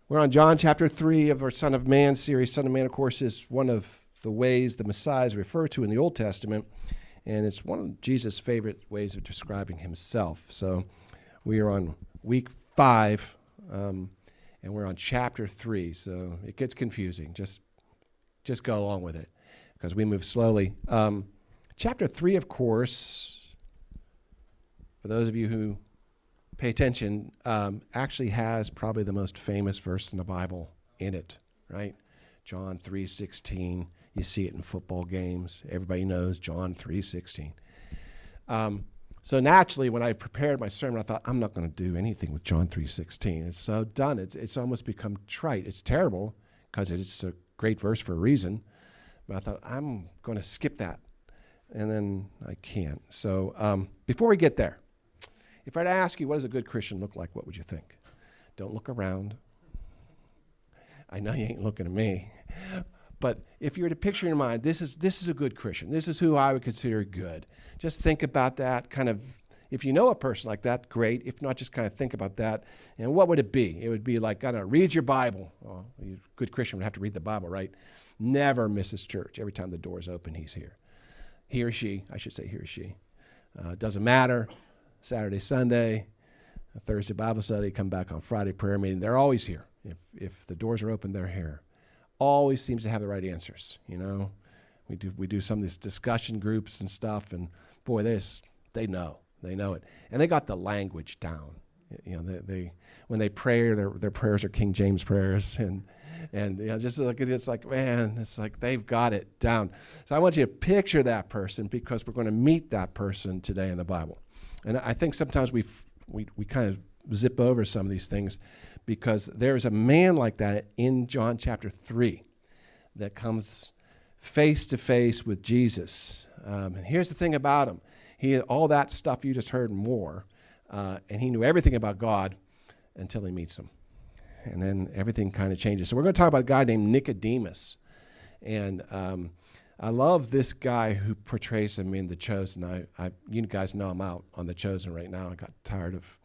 We're on John chapter 3 of our Son of Man series. Son of Man, of course, is one of the ways the Messiah is referred to in the Old Testament, and it's one of Jesus' favorite ways of describing himself. So we are on week 5, and we're on chapter 3, so it gets confusing. Just go along with it because we move slowly. Chapter 3, of course, for those of you who pay attention, actually has probably the most famous verse in the Bible in it, right? John 3:16. You see it in football games. Everybody knows John 3:16. So naturally, when I prepared my sermon, I thought, I'm not going to do anything with John 3:16. It's so done. It's almost become trite. It's terrible because it's a great verse for a reason. But I thought, I'm going to skip that. And then I can't. So before we get there, if I were to ask you, what does a good Christian look like, what would you think? Don't look around. I know you ain't looking at me. But if you were to picture in your mind, this is a good Christian. This is who I would consider good. Just think about that kind of, if you know a person like that, great. If not, just kind of think about that. And what would it be? It would be like, I don't know, read your Bible. Well, a good Christian would have to read the Bible, right? Never misses church. Every time the door's open, he's here. He or she, I should say he or she. Doesn't matter. Saturday, Sunday, Thursday Bible study, come back on Friday prayer meeting. They're always here. If the doors are open, they're here. Always seems to have the right answers. You know, we do some of these discussion groups and stuff, and boy, they know it, and they got the language down. You know, they when they pray, their prayers are King James prayers, and you know, just like it's like, man, it's like they've got it down. So I want you to picture that person because we're going to meet that person today in the Bible. And I think sometimes we kind of zip over some of these things because there's a man like that in John chapter 3 that comes face to face with Jesus. And here's the thing about him. He had all that stuff you just heard and more, and he knew everything about God until he meets him. And then everything kind of changes. So we're going to talk about a guy named Nicodemus. And I love this guy who portrays him in The Chosen. You guys know I'm out on The Chosen right now. I got tired of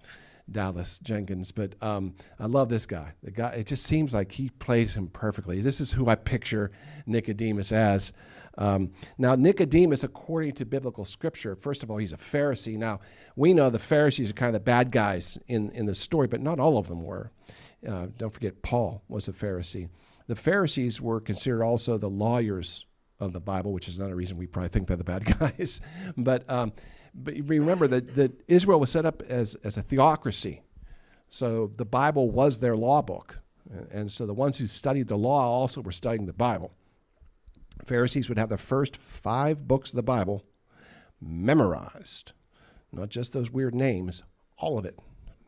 Dallas Jenkins, but I love this guy. The guy, it just seems like he plays him perfectly. This is who I picture Nicodemus as. Now, Nicodemus, according to biblical scripture, first of all, he's a Pharisee. Now, we know the Pharisees are kind of the bad guys in the story, but not all of them were. Don't forget, Paul was a Pharisee. The Pharisees were considered also the lawyers of the Bible, which is another reason we probably think they're the bad guys. But remember that Israel was set up as a theocracy. So the Bible was their law book. And so the ones who studied the law also were studying the Bible. Pharisees would have the first 5 books of the Bible memorized. Not just those weird names, all of it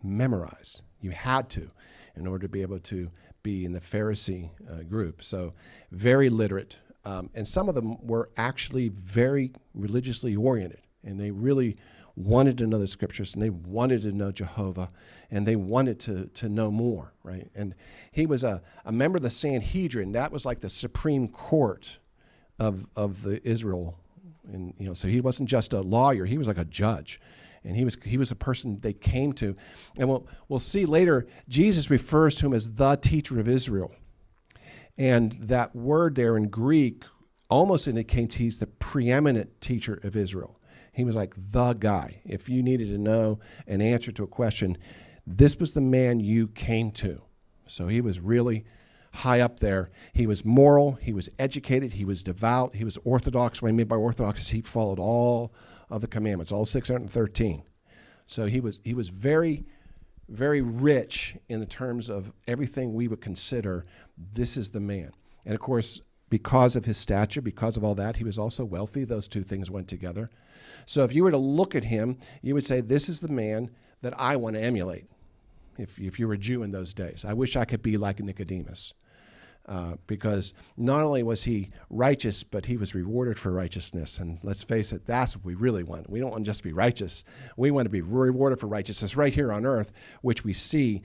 memorized. You had to in order to be able to be in the Pharisee group. So very literate. And some of them were actually very religiously oriented, and they really wanted to know the scriptures, and they wanted to know Jehovah, and they wanted to know more, right? And he was a member of the Sanhedrin. That was like the Supreme Court of the Israel. And you know, so he wasn't just a lawyer; he was like a judge, and he was a person they came to. And we'll see later. Jesus refers to him as the teacher of Israel. And that word there in Greek almost indicates he's the preeminent teacher of Israel. He was like the guy. If you needed to know an answer to a question, this was the man you came to. So he was really high up there. He was moral. He was educated. He was devout. He was orthodox. What I mean by orthodox is he followed all of the commandments, all 613. So he was very, very rich in the terms of everything we would consider this is the man. And of course, because of his stature, because of all that, he was also wealthy. Those two things went together. So if you were to look at him, you would say, this is the man that I want to emulate. If you were a Jew in those days, I wish I could be like Nicodemus. Because not only was he righteous, but he was rewarded for righteousness. And let's face it, that's what we really want. We don't want to just be righteous. We want to be rewarded for righteousness right here on earth, which we see.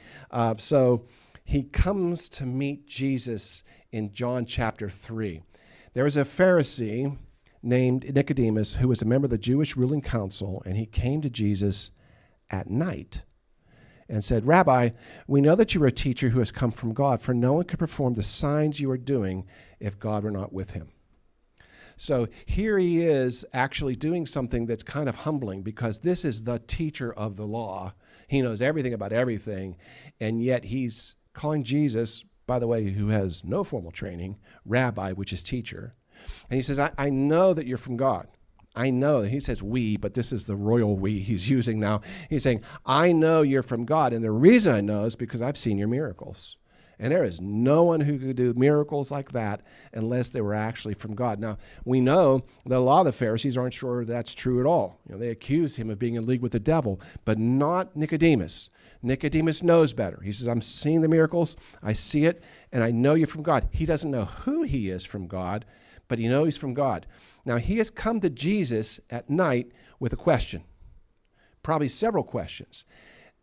So he comes to meet Jesus in John chapter 3. There was a Pharisee named Nicodemus who was a member of the Jewish ruling council, and he came to Jesus at night. and said, Rabbi, we know that you are a teacher who has come from God, for no one could perform the signs you are doing if God were not with him. So here he is actually doing something that's kind of humbling, because this is the teacher of the law. He knows everything about everything, and yet he's calling Jesus, by the way, who has no formal training, Rabbi, which is teacher. And he says, I know that you're from God. I know. He says we, but this is the royal we he's using now. He's saying, I know you're from God, and the reason I know is because I've seen your miracles. And there is no one who could do miracles like that unless they were actually from God. Now, we know that a lot of the Pharisees aren't sure that's true at all. They accuse him of being in league with the devil, but not Nicodemus. Nicodemus knows better. He says, I'm seeing the miracles, I see it, and I know you're from God. He doesn't know who he is from God, but he knows he's from God. Now, he has come to Jesus at night with a question, probably several questions.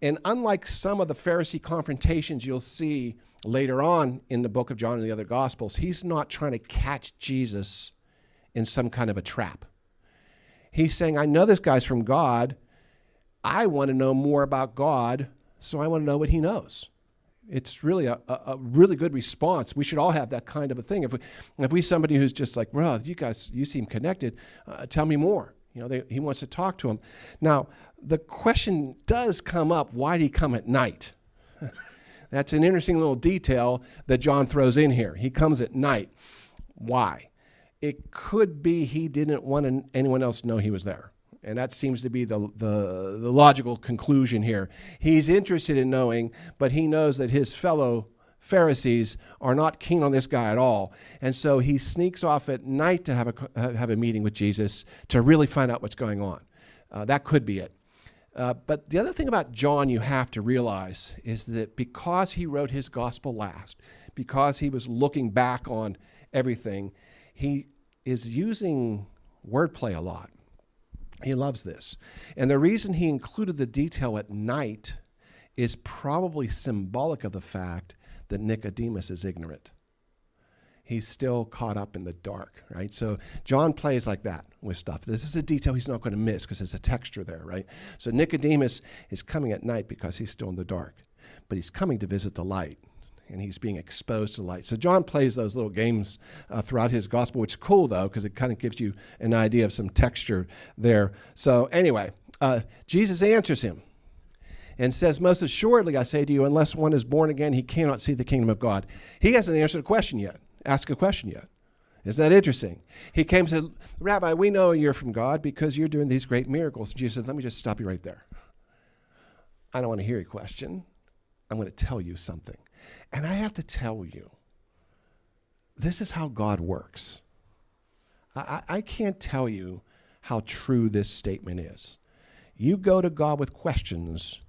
And unlike some of the Pharisee confrontations you'll see later on in the book of John and the other Gospels, he's not trying to catch Jesus in some kind of a trap. He's saying, I know this guy's from God. I want to know more about God, so I want to know what he knows. It's really a really good response. We should all have that kind of a thing. If we somebody who's just like, well, you seem connected, tell me more. He wants to talk to him. Now, the question does come up, why did he come at night? That's an interesting little detail that John throws in here. He comes at night. Why? It could be he didn't want anyone else to know he was there. And that seems to be the logical conclusion here. He's interested in knowing, but he knows that his fellow Pharisees are not keen on this guy at all. And so he sneaks off at night to have a meeting with Jesus to really find out what's going on. That could be it. But the other thing about John you have to realize is that because he wrote his gospel last, because he was looking back on everything, he is using wordplay a lot. He loves this. And the reason he included the detail at night is probably symbolic of the fact that Nicodemus is ignorant. He's still caught up in the dark, right? So John plays like that with stuff. This is a detail he's not going to miss because there's a texture there, right? So Nicodemus is coming at night because he's still in the dark, but he's coming to visit the light, and he's being exposed to light. So John plays those little games throughout his gospel, which is cool, though, because it kind of gives you an idea of some texture there. So anyway, Jesus answers him and says, most assuredly, I say to you, unless one is born again, he cannot see the kingdom of God. He hasn't answered a question yet. Ask a question yet. Isn't that interesting? He came and said, Rabbi, we know you're from God because you're doing these great miracles. And Jesus said, let me just stop you right there. I don't want to hear your question. I'm going to tell you something. And I have to tell you, this is how God works. I can't tell you how true this statement is. You go to God with questions,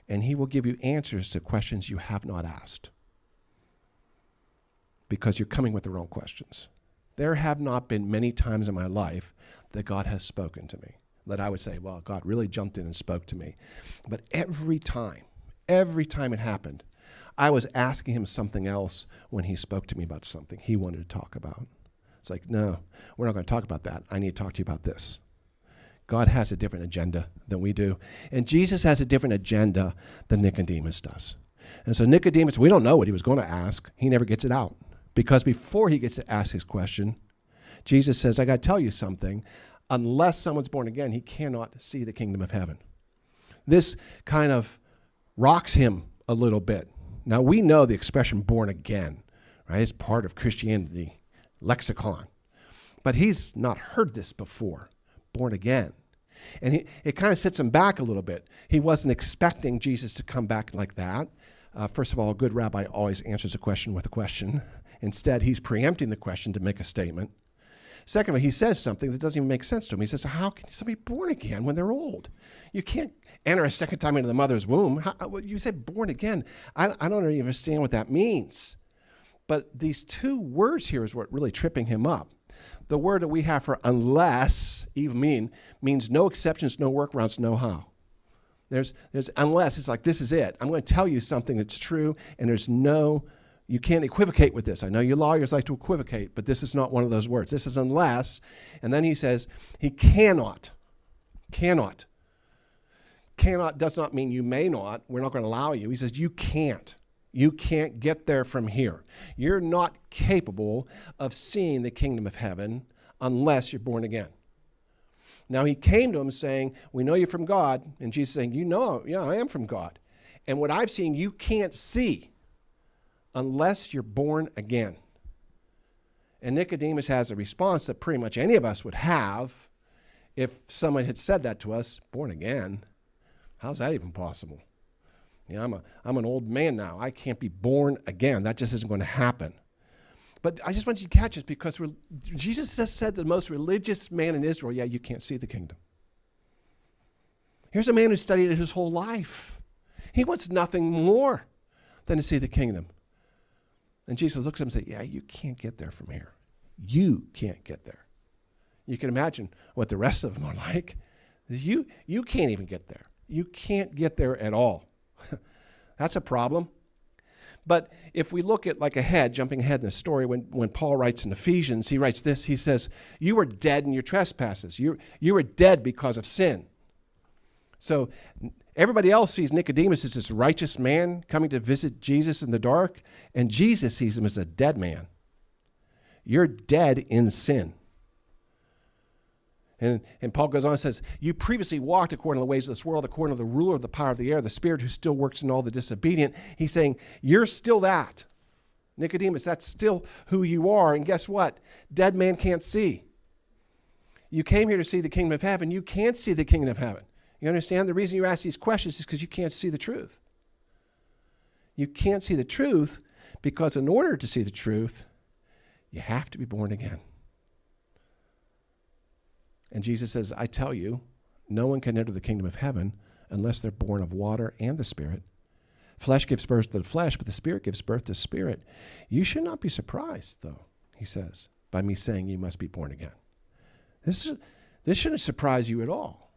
and he will give you answers to questions you have not asked, because you're coming with the wrong questions. There have not been many times in my life that God has spoken to me, that I would say, well, God really jumped in and spoke to me. But every time it happened, I was asking him something else when he spoke to me about something he wanted to talk about. It's like, no, we're not going to talk about that. I need to talk to you about this. God has a different agenda than we do. And Jesus has a different agenda than Nicodemus does. And so Nicodemus, we don't know what he was going to ask. He never gets it out. Because before he gets to ask his question, Jesus says, I got to tell you something. Unless someone's born again, he cannot see the kingdom of heaven. This kind of rocks him a little bit. Now, we know the expression born again, right? It's part of Christianity lexicon. But he's not heard this before, born again. And it kind of sets him back a little bit. He wasn't expecting Jesus to come back like that. First of all, a good rabbi always answers a question with a question. Instead, he's preempting the question to make a statement. Secondly, he says something that doesn't even make sense to him. He says, how can somebody be born again when they're old? You can't enter a second time into the mother's womb. You said born again. I don't even understand what that means. But these two words here is what really tripping him up. The word that we have for unless, even means no exceptions, no workarounds, no how. There's unless, it's like, this is it. I'm going to tell you something that's true, and you can't equivocate with this. I know you lawyers like to equivocate, but this is not one of those words. This is unless, and then he says he cannot cannot does not mean you may not. We're not going to allow you. He says you can't. You can't get there from here. You're not capable of seeing the kingdom of heaven unless you're born again. Now he came to him saying, we know you're from God. And Jesus saying, you know, yeah, I am from God. And what I've seen, you can't see unless you're born again. And Nicodemus has a response that pretty much any of us would have if someone had said that to us, born again. How's that even possible? You know, I'm an old man now. I can't be born again. That just isn't going to happen. But I just want you to catch this because Jesus just said to the most religious man in Israel, yeah, you can't see the kingdom. Here's a man who studied it his whole life. He wants nothing more than to see the kingdom. And Jesus looks at him and says, yeah, you can't get there from here. You can't get there. You can imagine what the rest of them are like. You can't even get there. You can't get there at all. That's a problem. But if we look at jumping ahead in the story, when Paul writes in Ephesians, he writes this. He says, you were dead in your trespasses. You were dead because of sin. So everybody else sees Nicodemus as this righteous man coming to visit Jesus in the dark, and Jesus sees him as a dead man. You're dead in sin. And Paul goes on and says, you previously walked according to the ways of this world, according to the ruler of the power of the air, the spirit who still works in all the disobedient. He's saying, you're still that. Nicodemus, that's still who you are. And guess what? Dead man can't see. You came here to see the kingdom of heaven. You can't see the kingdom of heaven. You understand? The reason you ask these questions is because you can't see the truth. You can't see the truth because in order to see the truth, you have to be born again. And Jesus says, I tell you, no one can enter the kingdom of heaven unless they're born of water and the Spirit. Flesh gives birth to the flesh, but the Spirit gives birth to the Spirit. You should not be surprised, though, he says, by me saying you must be born again. This shouldn't surprise you at all.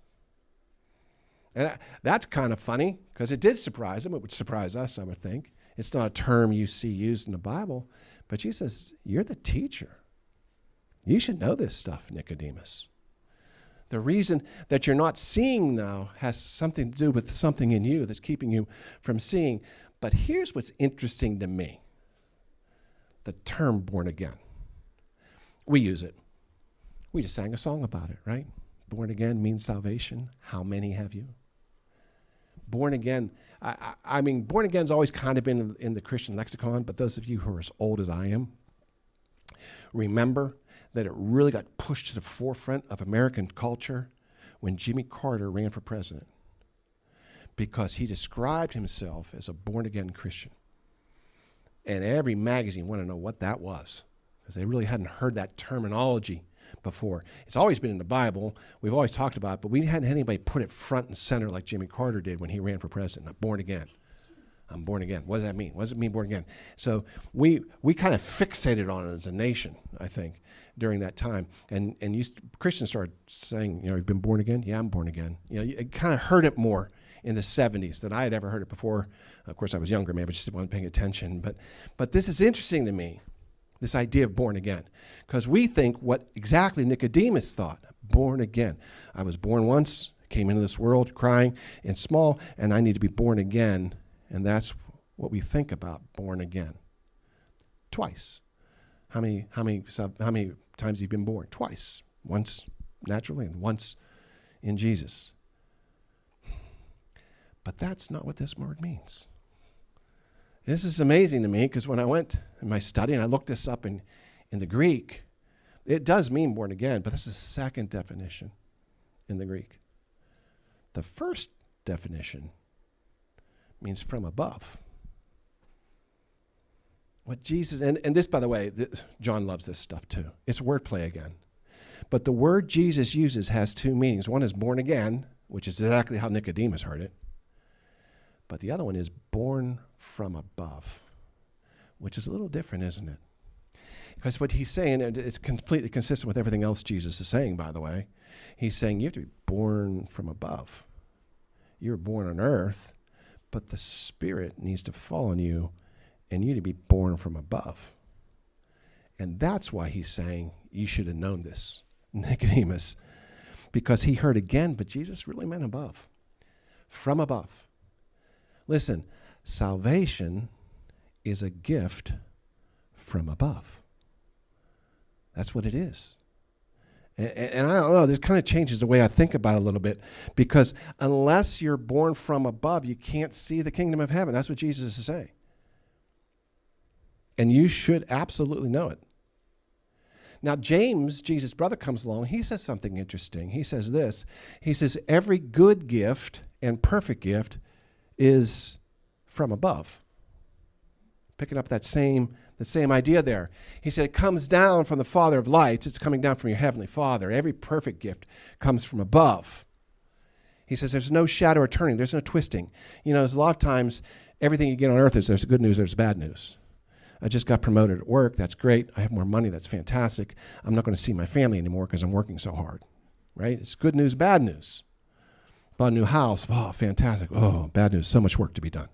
And that's kind of funny, because it did surprise him. It would surprise us, I would think. It's not a term you see used in the Bible, but Jesus says, you're the teacher. You should know this stuff, Nicodemus. The reason that you're not seeing now has something to do with something in you that's keeping you from seeing. But here's what's interesting to me. The term born again. We use it. We just sang a song about it, right? Born again means salvation. How many have you? Born again, I mean, born again's always kind of been in the Christian lexicon, but those of you who are as old as I am, remember that it really got pushed to the forefront of American culture when Jimmy Carter ran for president, because he described himself as a born-again Christian. And every magazine wanted to know what that was, because they really hadn't heard that terminology before. It's always been in the Bible. We've always talked about it, but we hadn't had anybody put it front and center like Jimmy Carter did when he ran for president. I'm born again. I'm born again. What does that mean? What does it mean, born again? So we kind of fixated on it as a nation, I think, during that time. And Christians started saying, you've been born again? Yeah, I'm born again. You kind of heard it more in the 70s than I had ever heard it before. Of course, I was younger, maybe I just wasn't paying attention. But this is interesting to me, this idea of born again, because we think what exactly Nicodemus thought, born again. I was born once, came into this world crying and small, and I need to be born again. And that's what we think about, born again. Twice. How many times have you been born? Twice. Once naturally and once in Jesus. But that's not what this word means. This is amazing to me, because when I went in my study and I looked this up in the Greek, it does mean born again, but this is the second definition in the Greek. The first definition means from above. What Jesus, and this, by the way, John loves this stuff too. It's wordplay again. But the word Jesus uses has two meanings. One is born again, which is exactly how Nicodemus heard it. But the other one is born from above, which is a little different, isn't it? Because what he's saying, and it's completely consistent with everything else Jesus is saying, by the way. He's saying you have to be born from above. You were born on earth, but the Spirit needs to fall on you, and you need to be born from above. And that's why he's saying you should have known this, Nicodemus, because he heard again, but Jesus really meant above. from above. Listen, salvation is a gift from above. That's what it is. And I don't know, this kind of changes the way I think about it a little bit, because unless you're born from above, you can't see the kingdom of heaven. That's what Jesus is saying. And you should absolutely know it. Now, James, Jesus' brother, comes along. He says something interesting. He says this. He says, every good gift and perfect gift is from above. Picking up the same idea there. He said it comes down from the Father of lights. It's coming down from your heavenly Father. Every perfect gift comes from above. He says there's no shadow or turning. There's no twisting. You know, there's a lot of times everything you get on earth is there's good news, there's bad news. I just got promoted at work. That's great. I have more money. That's fantastic. I'm not going to see my family anymore because I'm working so hard, right? It's good news, bad news. Bought a new house. Oh, fantastic. Oh, bad news. So much work to be done.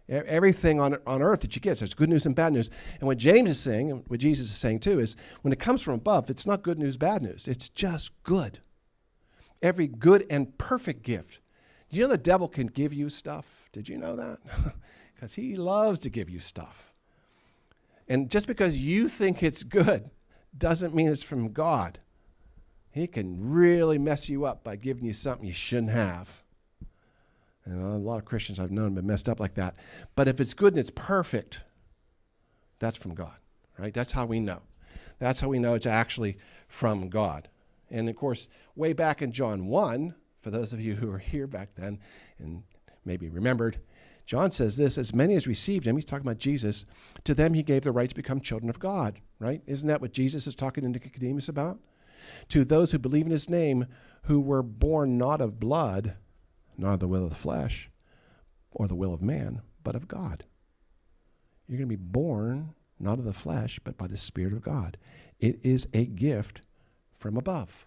Everything on earth that you get, so it's good news and bad news. And what James is saying, and what Jesus is saying too, is when it comes from above, it's not good news, bad news. It's just good. Every good and perfect gift. Do you know the devil can give you stuff? Did you know that? Because he loves to give you stuff. And just because you think it's good doesn't mean it's from God. He can really mess you up by giving you something you shouldn't have. And a lot of Christians I've known have been messed up like that. But if it's good and it's perfect, that's from God, right? That's how we know. That's how we know it's actually from God. And, of course, way back in John 1, for those of you who were here back then and maybe remembered, John says this, as many as received him, he's talking about Jesus, to them he gave the right to become children of God, right? Isn't that what Jesus is talking to Nicodemus about? To those who believe in his name, who were born not of blood, not of the will of the flesh, or the will of man, but of God. You're going to be born not of the flesh, but by the Spirit of God. It is a gift from above.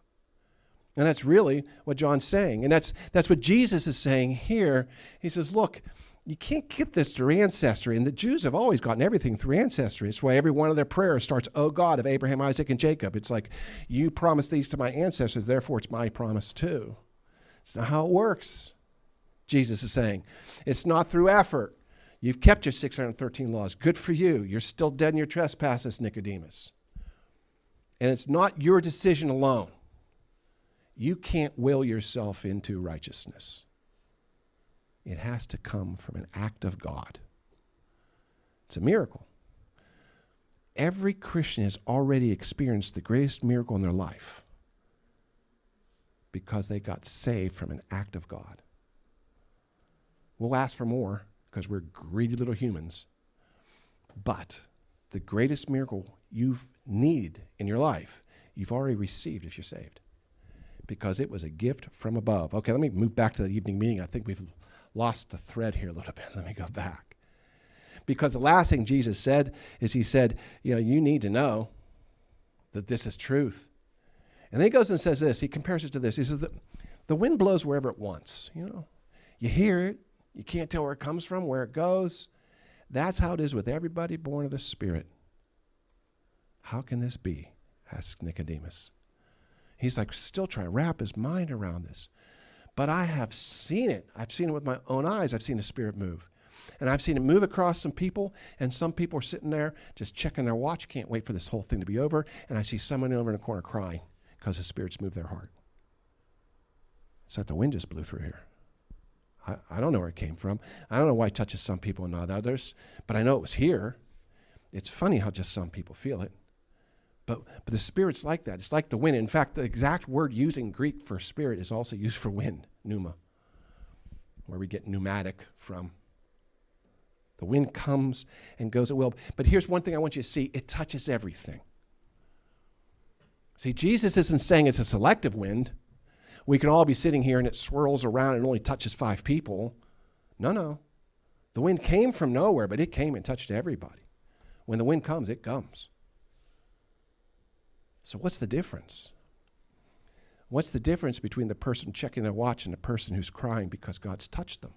And that's really what John's saying. And that's what Jesus is saying here. He says, look, you can't get this through ancestry. And the Jews have always gotten everything through ancestry. It's why every one of their prayers starts, O God of Abraham, Isaac, and Jacob. It's like, you promised these to my ancestors, therefore it's my promise too. It's not how it works, Jesus is saying. It's not through effort. You've kept your 613 laws. Good for you. You're still dead in your trespasses, Nicodemus. And it's not your decision alone. You can't will yourself into righteousness. It has to come from an act of God. It's a miracle. Every Christian has already experienced the greatest miracle in their life because they got saved from an act of God. We'll ask for more because we're greedy little humans. But the greatest miracle you need in your life, you've already received if you're saved, because it was a gift from above. Okay, let me move back to the evening meeting. I think we've lost the thread here a little bit. Let me go back. Because the last thing Jesus said is he said, you need to know that this is truth. And then he goes and says this. He compares it to this. He says, the wind blows wherever it wants. You hear it. You can't tell where it comes from, where it goes. That's how it is with everybody born of the Spirit. How can this be? Asked Nicodemus. He's like still trying to wrap his mind around this. But I have seen it. I've seen it with my own eyes. I've seen the Spirit move. And I've seen it move across some people, and some people are sitting there just checking their watch, can't wait for this whole thing to be over, and I see someone over in the corner crying because the Spirit's moved their heart. It's like the wind just blew through here. I don't know where it came from. I don't know why it touches some people and not others, but I know it was here. It's funny how just some people feel it. But the Spirit's like that. It's like the wind. In fact, the exact word used in Greek for spirit is also used for wind, pneuma, where we get pneumatic from. The wind comes and goes at will. But here's one thing I want you to see. It touches everything. See, Jesus isn't saying it's a selective wind. We can all be sitting here and it swirls around and only touches 5 people. No. The wind came from nowhere, but it came and touched everybody. When the wind comes, it comes. So what's the difference? What's the difference between the person checking their watch and the person who's crying because God's touched them?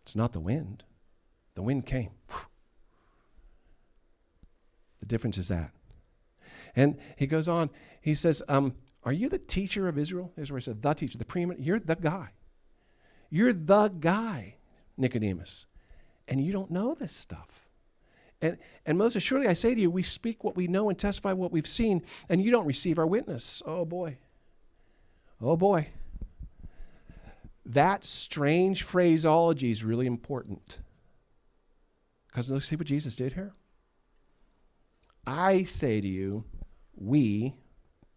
It's not the wind. The wind came. The difference is that. And he goes on, he says, are you the teacher of Israel? Israel said, the teacher, the preeminent, you're the guy. You're the guy, Nicodemus, and you don't know this stuff. And Moses, surely I say to you, we speak what we know and testify what we've seen, and you don't receive our witness. Oh, boy. Oh, boy. That strange phraseology is really important. Because let's see what Jesus did here. I say to you, we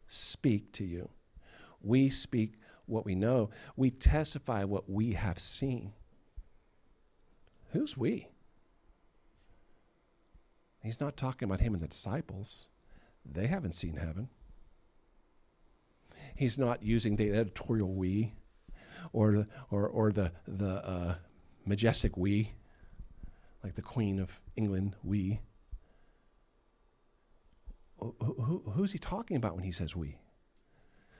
speak to you. We speak what we know. We testify what we have seen. Who's we? He's not talking about him and the disciples. They haven't seen heaven. He's not using the editorial we or the majestic we, like the Queen of England we. Who's he talking about when he says we?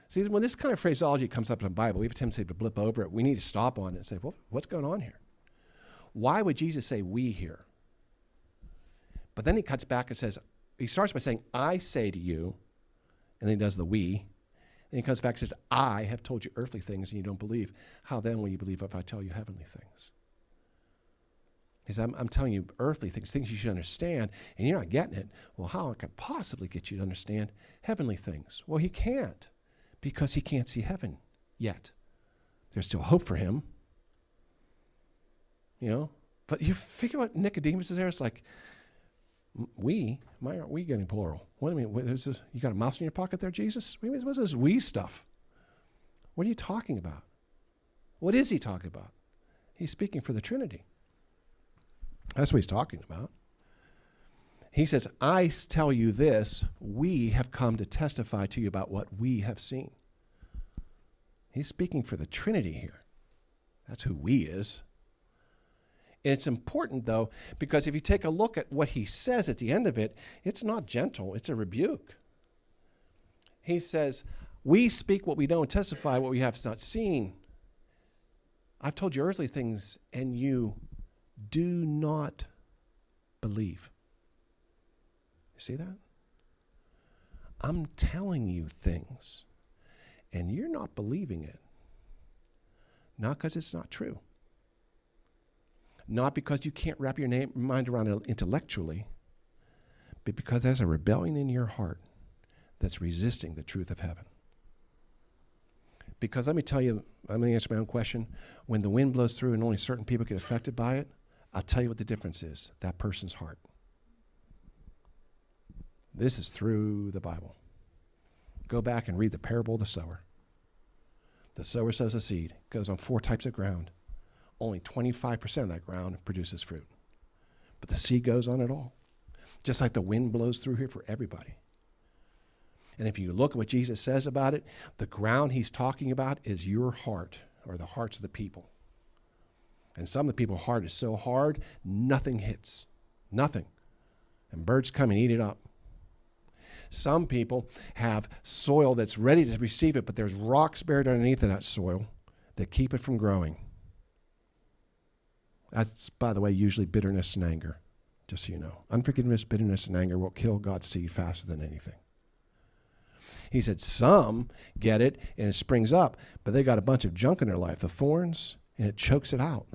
See, when this kind of phraseology comes up in the Bible, we have a tendency to blip over it. We need to stop on it and say, well, what's going on here? Why would Jesus say we here? But then he cuts back and says, he starts by saying, I say to you, and then he does the we. And he comes back and says, I have told you earthly things and you don't believe. How then will you believe if I tell you heavenly things? He says, I'm telling you earthly things, things you should understand, and you're not getting it. Well, how could I possibly get you to understand heavenly things? Well, he can't, because he can't see heaven yet. There's still hope for him. You know? But you figure what Nicodemus is there? It's like, why aren't we getting plural? What do you mean? You got a mouse in your pocket there, Jesus? What's this we stuff? What are you talking about? What is he talking about? He's speaking for the Trinity. That's what he's talking about. He says, I tell you this, we have come to testify to you about what we have seen. He's speaking for the Trinity here. That's who we is. And it's important, though, because if you take a look at what he says at the end of it, it's not gentle, it's a rebuke. He says, we speak what we know and testify what we have not seen. I've told you earthly things, and you do not believe. You see that? I'm telling you things, and you're not believing it. Not because it's not true. Not because you can't wrap your mind around it intellectually, but because there's a rebellion in your heart that's resisting the truth of heaven. Because let me tell you, I'm going to answer my own question. When the wind blows through and only certain people get affected by it, I'll tell you what the difference is. That person's heart. This is through the Bible. Go back and read the parable of the sower. The sower sows a seed. It goes on 4 types of ground. Only 25% of that ground produces fruit. But the seed goes on it all. Just like the wind blows through here for everybody. And if you look at what Jesus says about it, the ground he's talking about is your heart, or the hearts of the people. And some of the people's heart is so hard, nothing hits. Nothing. And birds come and eat it up. Some people have soil that's ready to receive it, but there's rocks buried underneath of that soil that keep it from growing. That's, by the way, usually bitterness and anger, just so you know. Unforgiveness, bitterness, and anger will kill God's seed faster than anything. He said some get it and it springs up, but they got a bunch of junk in their life, the thorns, and it chokes it out.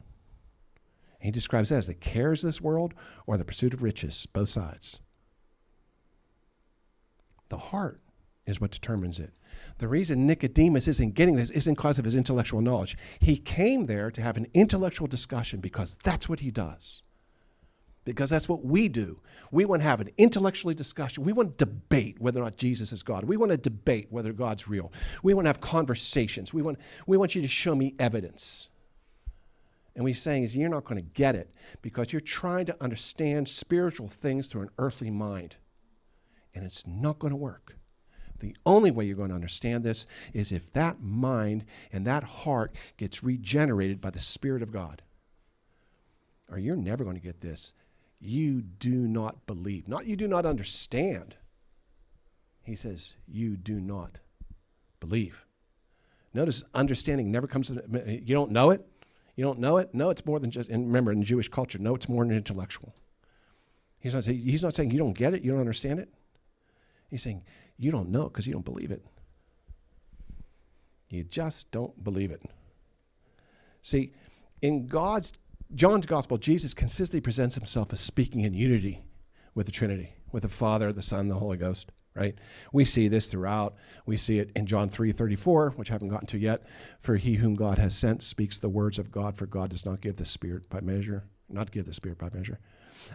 And he describes that as the cares of this world or the pursuit of riches, both sides. The heart is what determines it. The reason Nicodemus isn't getting this isn't because of his intellectual knowledge. He came there to have an intellectual discussion because that's what he does. Because that's what we do. We want to have an intellectual discussion. We want to debate whether or not Jesus is God. We want to debate whether God's real. We want to have conversations. We want you to show me evidence. And what he's saying is you're not going to get it because you're trying to understand spiritual things through an earthly mind. And it's not going to work. The only way you're going to understand this is if that mind and that heart gets regenerated by the Spirit of God. Or you're never going to get this. You do not believe. Not you do not understand. He says, you do not believe. Notice understanding never comes to, you don't know it? You don't know it? No, it's more than just, and remember in Jewish culture, no, it's more than intellectual. He's not saying you don't get it, you don't understand it. He's saying you don't know it because you don't believe it. You just don't believe it. See, in John's gospel, Jesus consistently presents himself as speaking in unity with the Trinity, with the Father, the Son, the Holy Ghost, right? We see this throughout. We see it in John 3:34, which I haven't gotten to yet. For he whom God has sent speaks the words of God, for God does not give the Spirit by measure, not give the Spirit by measure.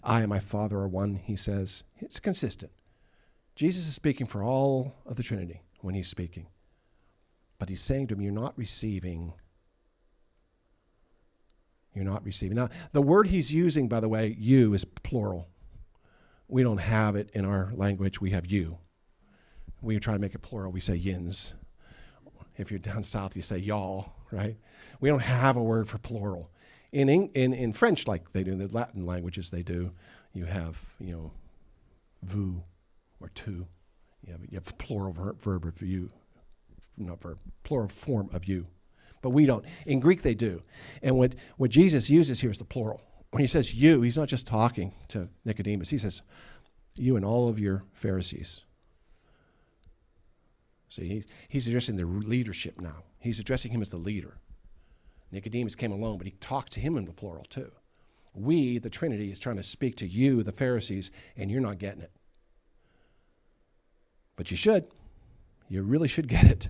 I and my Father are one, he says. It's consistent. Jesus is speaking for all of the Trinity when he's speaking. But he's saying to them, you're not receiving. You're not receiving. Now, the word he's using, by the way, you, is plural. We don't have it in our language. We have you. We try to make it plural. We say yins. If you're down south, you say y'all, right? We don't have a word for plural. In French, like they do, in the Latin languages they do, you have, vous or tu. You have plural verb of you, not verb, plural form of you. But we don't. In Greek, they do. And what Jesus uses here is the plural. When he says you, he's not just talking to Nicodemus. He says, you and all of your Pharisees. See, he's addressing the leadership now. He's addressing him as the leader. Nicodemus came alone, but he talked to him in the plural too. We, the Trinity, is trying to speak to you, the Pharisees, and you're not getting it. But you should. You really should get it.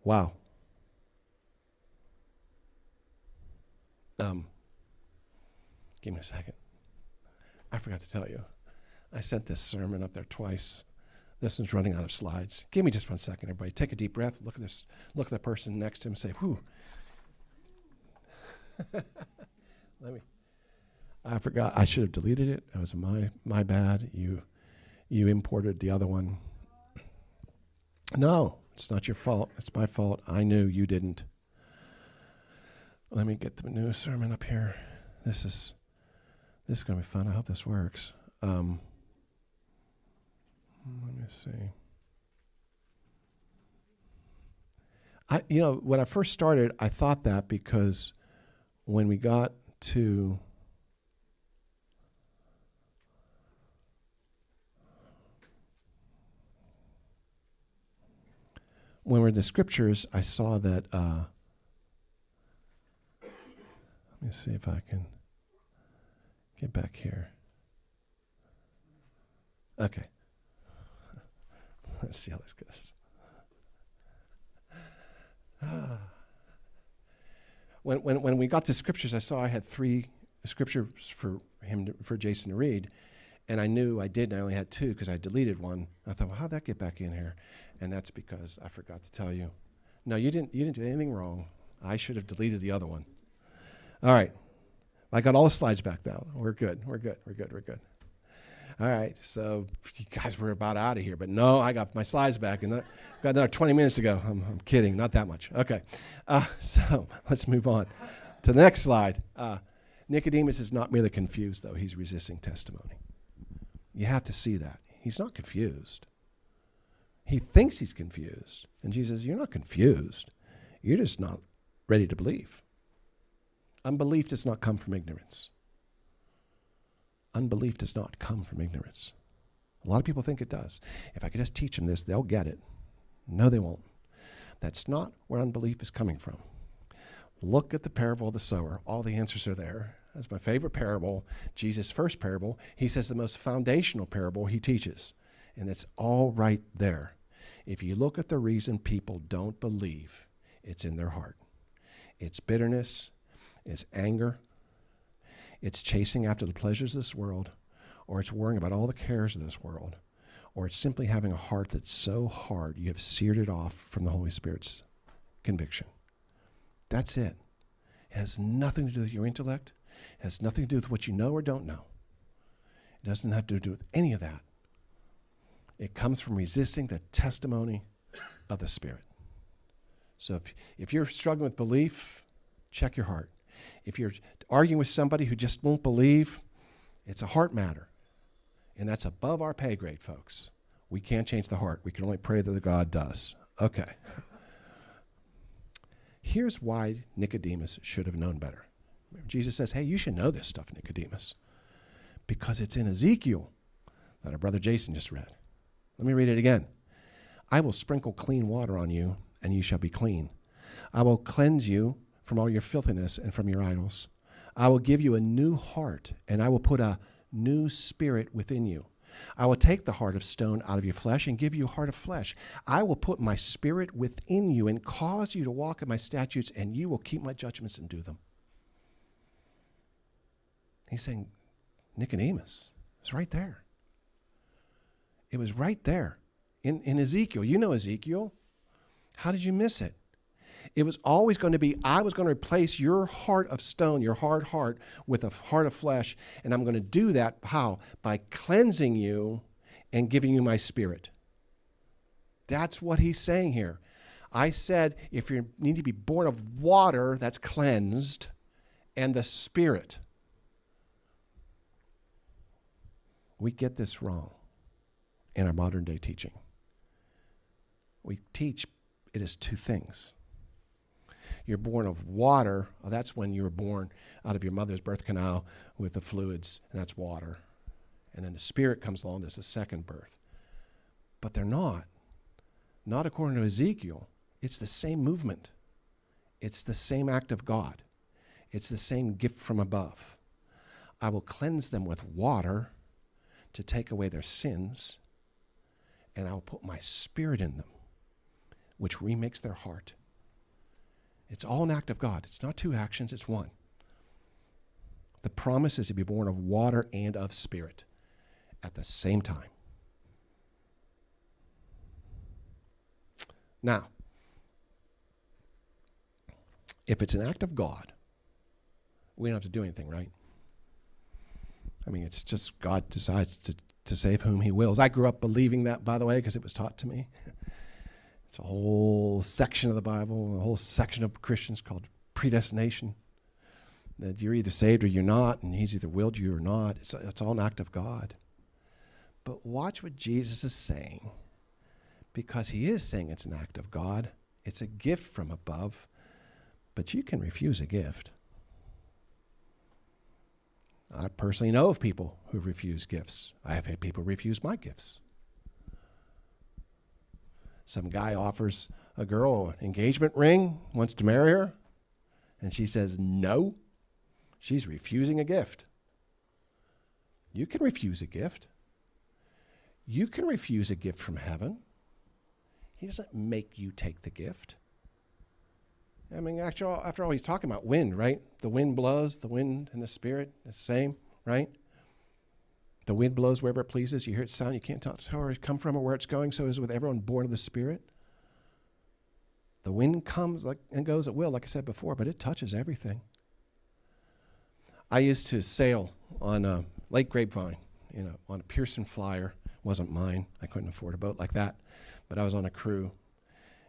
Wow. Give me a second. I forgot to tell you. I sent this sermon up there twice. This one's running out of slides. Give me just 1 second, everybody. Take a deep breath. Look at this. Look at the person next to him and say, whew. I forgot. I should have deleted it. It was my bad. You imported the other one. No, it's not your fault. It's my fault. I knew you didn't. Let me get the new sermon up here. This is going to be fun. I hope this works. Let me see. When I first started, I thought that because when we got to when we're in the scriptures, I saw that. Let me see if I can get back here. Okay. Let's see how this goes. When we got to scriptures, I saw I had 3 scriptures for Jason to read, and I knew I did. And I only had 2 because I deleted one. I thought, well, how'd that get back in here? And that's because I forgot to tell you. No, you didn't do anything wrong. I should have deleted the other one. All right. I got all the slides back now. We're good. All right. So you guys were about out of here. But no, I got my slides back. And I've got another 20 minutes to go. I'm kidding. Not that much. Okay. So let's move on to the next slide. Nicodemus is not merely confused, though. He's resisting testimony. You have to see that. He's not confused. He thinks he's confused. And Jesus says, you're not confused. You're just not ready to believe. Unbelief does not come from ignorance. Unbelief does not come from ignorance. A lot of people think it does. If I could just teach them this, they'll get it. No, they won't. That's not where unbelief is coming from. Look at the parable of the sower. All the answers are there. That's my favorite parable. Jesus' first parable. He says the most foundational parable he teaches. And it's all right there. If you look at the reason people don't believe, it's in their heart. It's bitterness. It's anger. It's chasing after the pleasures of this world, or it's worrying about all the cares of this world, or it's simply having a heart that's so hard you have seared it off from the Holy Spirit's conviction. That's it. It has nothing to do with your intellect. It has nothing to do with what you know or don't know. It doesn't have to do with any of that. It comes from resisting the testimony of the Spirit. So if you're struggling with belief, check your heart. If you're arguing with somebody who just won't believe, it's a heart matter. And that's above our pay grade, folks. We can't change the heart. We can only pray that the God does. Okay. Here's why Nicodemus should have known better. Jesus says, hey, you should know this stuff, Nicodemus, because it's in Ezekiel that our brother Jason just read. Let me read it again. I will sprinkle clean water on you, and you shall be clean. I will cleanse you from all your filthiness and from your idols. I will give you a new heart, and I will put a new spirit within you. I will take the heart of stone out of your flesh and give you a heart of flesh. I will put my spirit within you and cause you to walk in my statutes, and you will keep my judgments and do them. He's saying, Nicodemus, it's right there. It was right there in Ezekiel. You know Ezekiel. How did you miss it? It was always going to be, I was going to replace your heart of stone, your hard heart, with a heart of flesh. And I'm going to do that, how? By cleansing you and giving you my spirit. That's what he's saying here. I said, if you need to be born of water, that's cleansed, and the spirit. We get this wrong in our modern day teaching. We teach it as two things. You're born of water. Well, that's when you were born out of your mother's birth canal with the fluids, and that's water. And then the spirit comes along, that's the second birth. But they're not. Not according to Ezekiel. It's the same movement. It's the same act of God. It's the same gift from above. I will cleanse them with water to take away their sins, and I will put my spirit in them, which remakes their heart. It's all an act of God. It's not two actions, it's one. The promise is to be born of water and of spirit at the same time. Now, if it's an act of God, we don't have to do anything, right? I mean, it's just God decides to save whom he wills. I grew up believing that, by the way, because it was taught to me. It's a whole section of the Bible, a whole section of Christians called predestination, that you're either saved or you're not, and he's either willed you or not. It's all an act of God. But watch what Jesus is saying, because he is saying it's an act of God. It's a gift from above, but you can refuse a gift. I personally know of people who've refused gifts. I have had people refuse my gifts. Some guy offers a girl an engagement ring, wants to marry her, and she says no. She's refusing a gift. You can refuse a gift. You can refuse a gift from heaven. He doesn't make you take the gift. I mean, after all, he's talking about wind, right? The wind blows, the wind and the spirit, the same, right? The wind blows wherever it pleases. You hear it sound, you can't tell where it come from or where it's going. So is it with everyone born of the Spirit. The wind comes and goes at will, like I said before, but it touches everything. I used to sail on Lake Grapevine, on a Pearson Flyer. Wasn't mine. I couldn't afford a boat like that, but I was on a crew,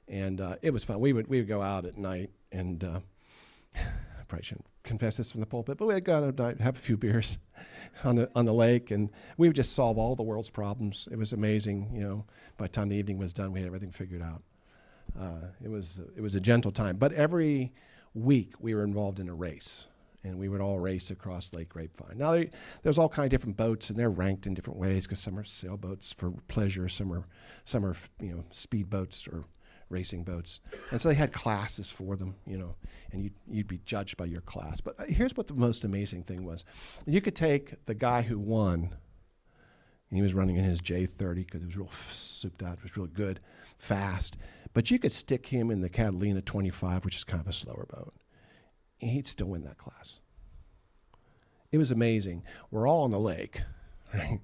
and it was fun. We would go out at night, and I probably shouldn't confess this from the pulpit, but we'd go out at night, have a few beers on the lake, and we would just solve all the world's problems. It was amazing. By the time the evening was done, we had everything figured out. It was a gentle time. But every week we were involved in a race, and we would all race across Lake Grapevine. Now, there's all kinds of different boats, and they're ranked in different ways, because some are sailboats for pleasure, some are speed boats or racing boats. And so they had classes for them, and you'd be judged by your class. But here's what the most amazing thing was. You could take the guy who won, and he was running in his J30 because it was real souped out, it was really good, fast. But you could stick him in the Catalina 25, which is kind of a slower boat, and he'd still win that class. It was amazing. We're all on the lake, right?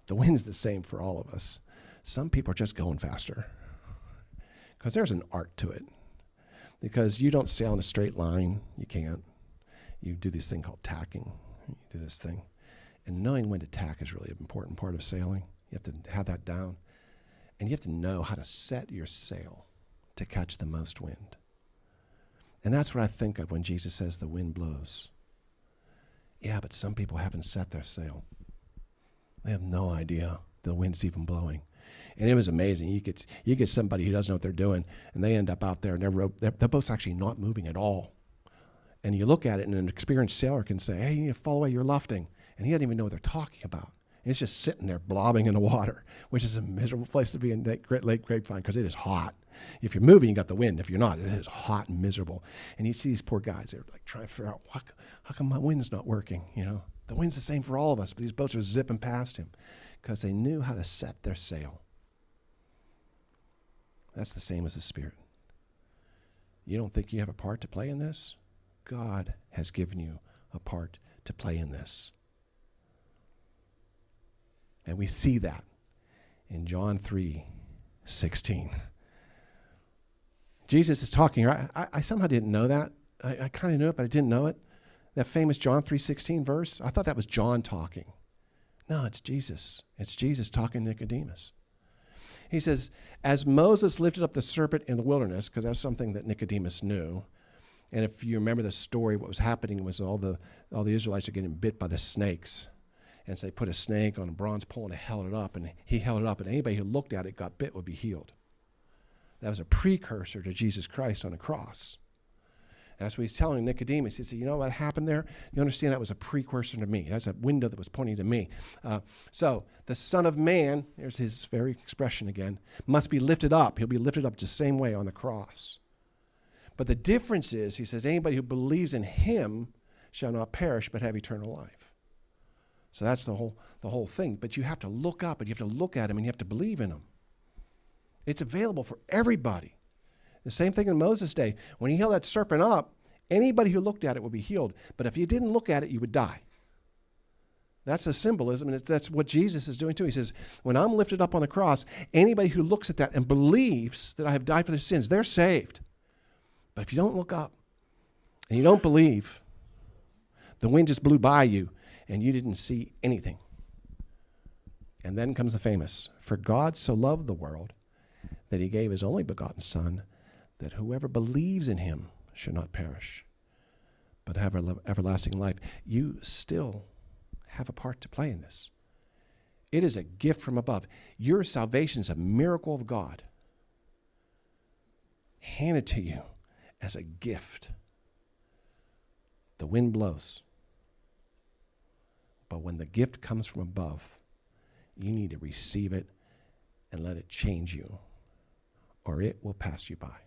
The wind's the same for all of us. Some people are just going faster, because there's an art to it. Because you don't sail in a straight line. You can't. You do this thing called tacking. You do this thing. And knowing when to tack is really an important part of sailing. You have to have that down. And you have to know how to set your sail to catch the most wind. And that's what I think of when Jesus says the wind blows. Yeah, but some people haven't set their sail. They have no idea the wind's even blowing. And it was amazing. You get somebody who doesn't know what they're doing, and they end up out there, and their boat's actually not moving at all. And you look at it, and an experienced sailor can say, hey, you need to follow away, you're lufting. And he doesn't even know what they're talking about. It's just sitting there blobbing in the water, which is a miserable place to be in Lake Grapevine because it is hot. If you're moving, you got the wind. If you're not, it is hot and miserable. And you see these poor guys, they're like trying to figure out, how come my wind's not working? You know, the wind's the same for all of us, but these boats are zipping past him because they knew how to set their sail. That's the same as the Spirit. You don't think you have a part to play in this? God has given you a part to play in this. And we see that in John 3:16. Jesus is talking. I somehow didn't know that. I kind of knew it, but I didn't know it. That famous John 3:16 verse. I thought that was John talking. No, it's Jesus. It's Jesus talking to Nicodemus. He says, as Moses lifted up the serpent in the wilderness, because that's something that Nicodemus knew. And if you remember the story, what was happening was all the Israelites are getting bit by the snakes. And so they put a snake on a bronze pole and they held it up. And he held it up, and anybody who looked at it got bit would be healed. That was a precursor to Jesus Christ on the cross. That's what he's telling Nicodemus. He said, you know what happened there? You understand that was a precursor to me. That's a window that was pointing to me. So the Son of Man, there's his very expression again, must be lifted up. He'll be lifted up the same way on the cross. But the difference is, he says, anybody who believes in him shall not perish but have eternal life. So that's the whole thing. But you have to look up and you have to look at him and you have to believe in him. It's available for everybody. The same thing in Moses' day. When he held that serpent up, anybody who looked at it would be healed. But if you didn't look at it, you would die. That's the symbolism, and that's what Jesus is doing too. He says, when I'm lifted up on the cross, anybody who looks at that and believes that I have died for their sins, they're saved. But if you don't look up and you don't believe, the wind just blew by you and you didn't see anything. And then comes the famous, for God so loved the world that he gave his only begotten Son, that whoever believes in him should not perish, but have everlasting life. You still have a part to play in this. It is a gift from above. Your salvation is a miracle of God, handed to you as a gift. The wind blows, but when the gift comes from above, you need to receive it and let it change you, or it will pass you by.